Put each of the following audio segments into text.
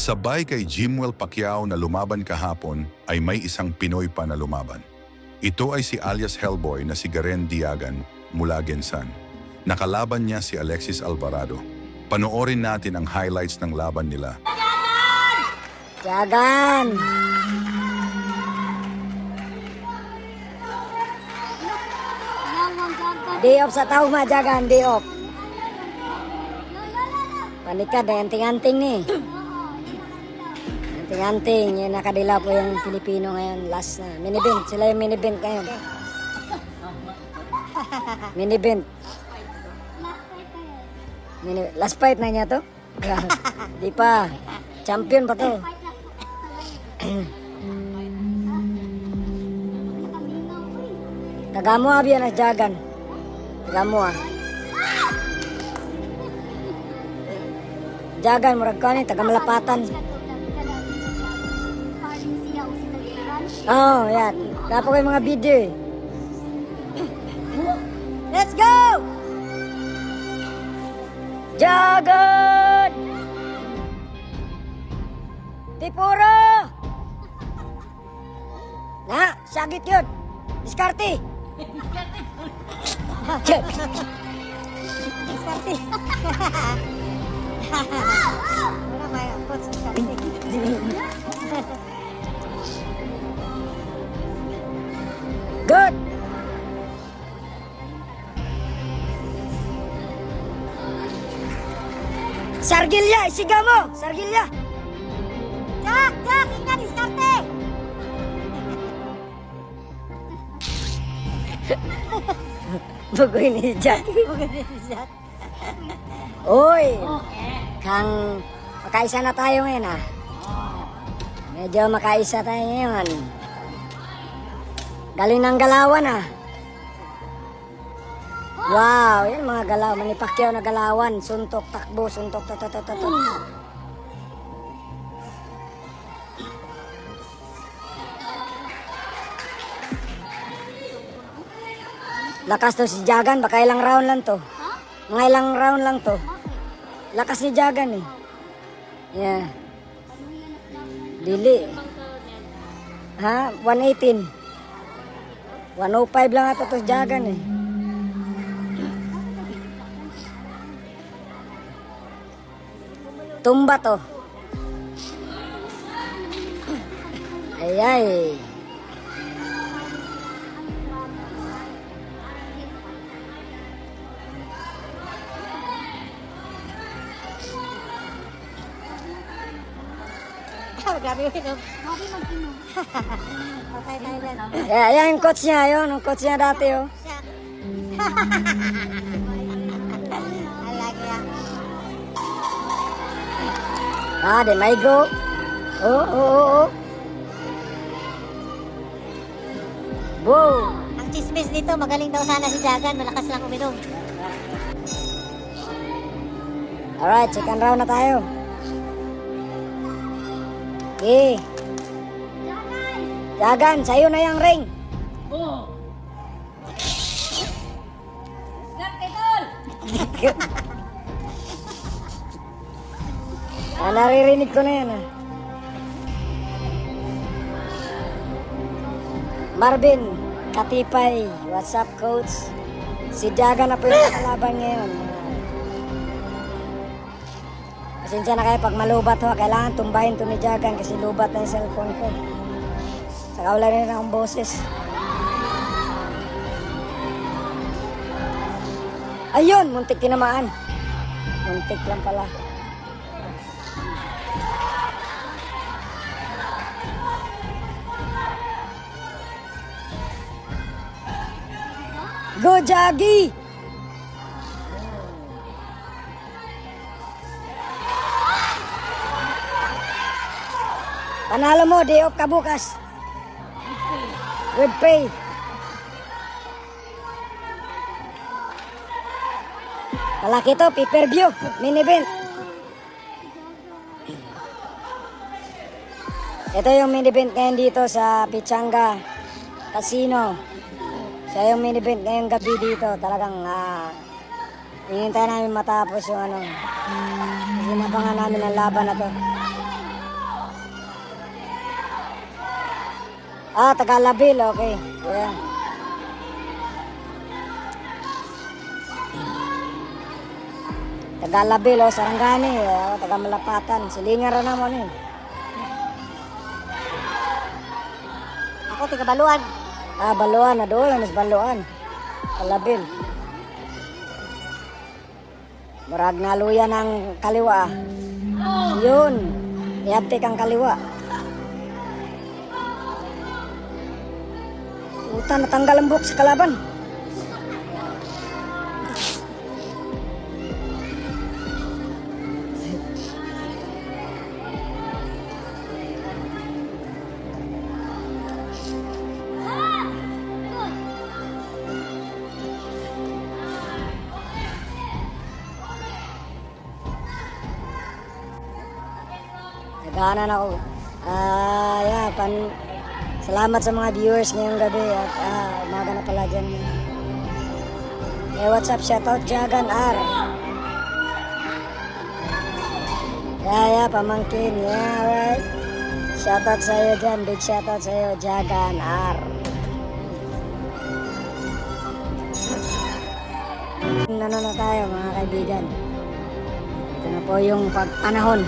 Kasabay kay Jimwell Pacquiao na lumaban kahapon ay may isang Pinoy pa na lumaban. Ito ay si alias Hellboy na si Garen Diagan mula Gensan. Nakalaban niya si Alexis Alvarado. Panoorin natin ang highlights ng laban nila. Diagan! Day off sa tao ma, Diagan, day off. Panikad na anting-anting ni. Anting-anting, yung nakadila po yung Pilipino ngayon, last na. Mini-event, sila yung mini-event ngayon. Mini-event. Last fight na niya to? Di pa. Champion pa to. Tagamo abi na Diagan. Tagamo ah. Diagan, murag ka ni, taga-malapatan. Oh, yan. Dapat ko yung mga video eh. Let's go! Diagan! Tipuro! Na, sagit yun. Diskarte. Diskarte. Wala ba yung coach diskarte? Good! Sargilya, isiga mo! Sargilya! Jak! Jak! Ingat, diskarte! Bugoy ni Jak. Bugoy ni Jak. Uy! Kang makaisa na tayo ngayon ah. Medyo makaisa tayo ngayon. Galing ng galawan ah. Wow, yan mga galaw. Manny Pacquiao na galawan. Suntok, takbo, suntok, tatatatat. Lakas to si Diagan. Baka ilang round lang to. Mga ilang round lang to. Lakas ni Diagan eh. Yeah. Dili. Ha? 118. 105 lang ata to si Diagan eh. Tumba to. Ay ay. Grabe yun. Grabe mag-inom. Okay, Thailand. Ayan yung coach niya, yun. Yung coach niya dati, oh. Ah, de may go. Oh. Wow. Ang chismis dito, magaling daw sana si Diagan, malakas lang uminom. Alright, second round na tayo. Okay. Diagan, sa'yo na yung ring. Oh. Naririnig ko na yan ah. Marvin Katipay, what's up coach? Si Diagan na po yung kalaban ngayon. Pasensya na kayo pag malubat ho, kailangan tumbahin to ni Diagan kasi lubat na yung cellphone ko. Saka wala rin akong boses. Ayun, muntik tinamaan. Muntik lang pala. Go, Jaggy! Panalo mo, day off ka bukas. Good pay. Malaki to, pay-per-view, mini-event. Ito yung mini-event ngayon dito sa Pichanga Casino. Siya yung mini-event ngayong gabi dito. Talagang hinihintay namin matapos yung ano. Kasi nabangan namin ang laban na to. Ah, Tagalabil, okay. Yeah. Tagalabil, oh, Sarangani, oh, Tagamalapatan. Silingan rin naman eh. Ako, tiga Baluan. Ah, Baluan, na doon, mas Baluan. Tagalabil. Murag naluya ng kaliwa. Yun, iabtik ang kaliwa. Puta, natanggal ang buhok sa kalaban. Naghahanan ako. Salamat sa mga viewers ngayong gabi at umaga na pala dyan. Hey, what's up? Shoutout Jagan R. Pamangkin. Yeah, right. Shoutout sa'yo dyan. Big shoutout sa'yo, Jagan R. Ano na tayo mga kaibigan. Ito na po yung pagpanahon.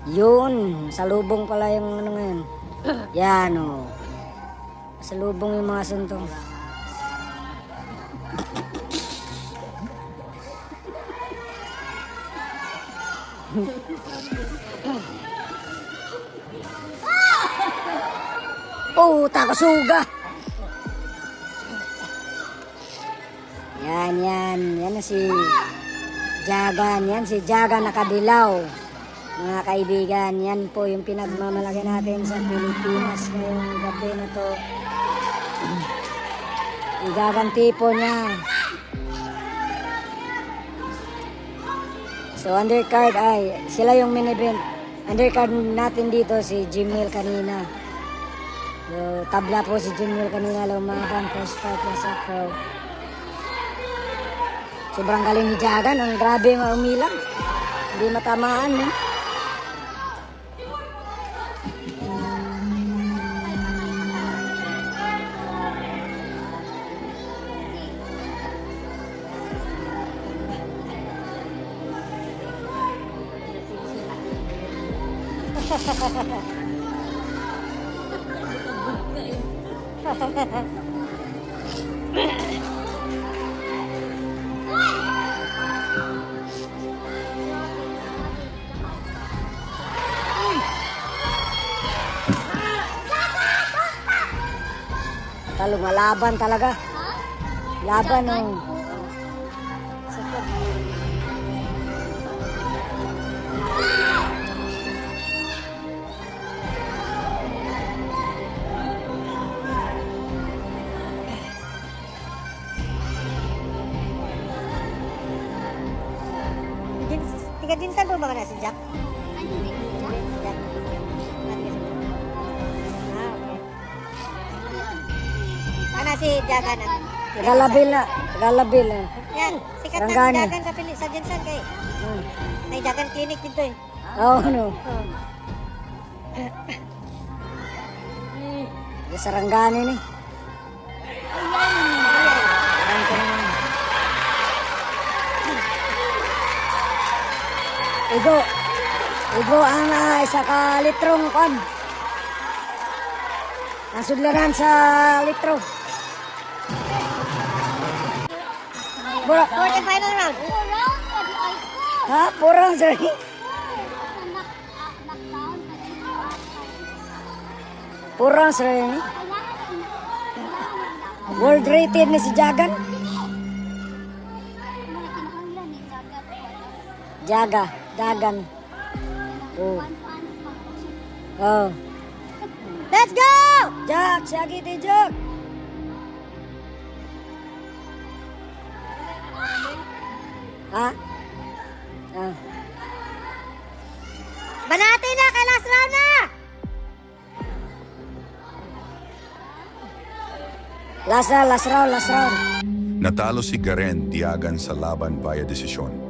Yun, salubong pala yung ano ngayon. Yan o. Salubong yung mga suntong. Puta, kasuga! Yan. Yan na si Jagan. Yan si Jagan nakadilaw. Mga kaibigan, yan po yung pinagmamalaki natin sa Pilipinas ngayong gabi na to. Igaganti po niya. So undercard ay, sila yung main event. Undercard natin dito si Jimil kanina. So tabla po si Jimil kanina lumaban first fight na sa Crow. Sobrang galing ni Jagan, ang grabe maumilang. Hindi matamaan eh. Lumalaban talaga. Laban oh. Tiga Jinsan po ba na si Jack? Kana si Jagan. Tagalabil na. Yan, sikat na si Sarangani. Jagan sa Jinsan kay. May Jagan clinic dito eh. Oo, ano. Sarangani ni. Igo ang isa ka litrong kon. Nasudlanan sa litro. Fourth and final round. Ha? Purang sorry. Purang sorry. World rated ni si Jagan. Dagan. Oh. Let's go! Jak, siagi ti Jak. Ha? Ah. Banati na kay last round na! Last round. Natalo si Garen Diagan sa laban via desisyon.